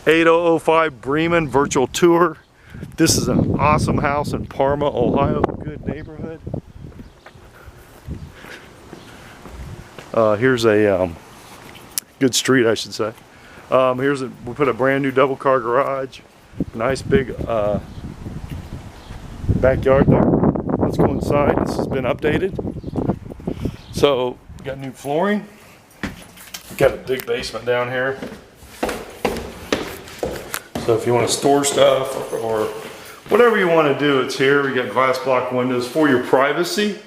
8005 Bremen virtual tour. This is an awesome house in Parma, Ohio. Good neighborhood. Here's a good street, I should say. We put a brand new double car garage. Nice big backyard there. Let's go inside. This has been updated. So we got new flooring. Got a big basement down here. So if you want to store stuff or whatever you want to do, it's here. We got glass block windows for your privacy.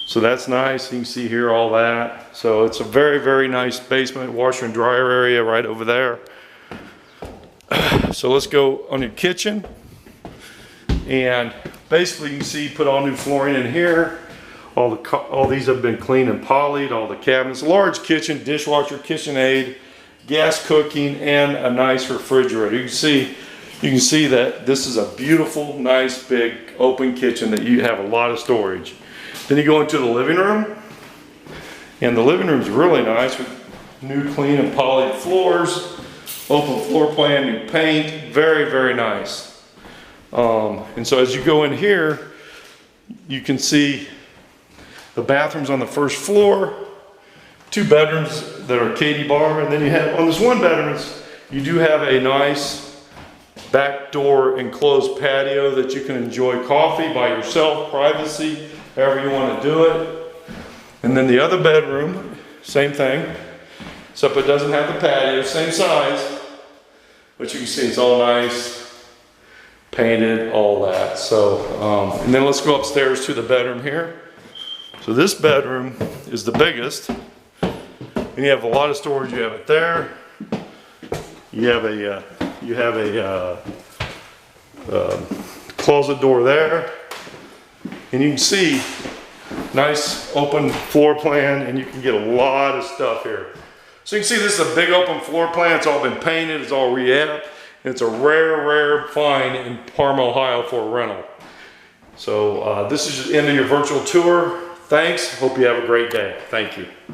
So that's nice. You can see here all that. So it's a very, very nice basement, washer and dryer area right over there. So let's go on your kitchen. And basically you can see put all new flooring in here. All these have been cleaned and polished, all the cabinets. Large kitchen, dishwasher, KitchenAid, gas cooking, and a nice refrigerator. You can see that this is a beautiful, nice, big, open kitchen that you have a lot of storage. Then you go into the living room, and the living room is really nice with new, clean, and polished floors, open floor plan, new paint, very, very nice. And so as you go in here, you can see the bathrooms on the first floor, 2 bedrooms that are Katie bar, and then you have, on this 1 bedroom, you do have a nice back door enclosed patio that you can enjoy coffee by yourself, privacy, however you want to do it. And then the other bedroom, same thing, except it doesn't have the patio, same size, but you can see it's all nice, painted, all that. So, and then let's go upstairs to the bedroom here. So this bedroom is the biggest. And you have a lot of storage. You have it there. You have a closet door there, and you can see nice open floor plan, and you can get a lot of stuff here. So you can see this is a big open floor plan. It's all been painted. It's all rehabbed. And it's a rare find in Parma, Ohio for a rental. So this is the end of your virtual tour. Thanks. Hope you have a great day. Thank you.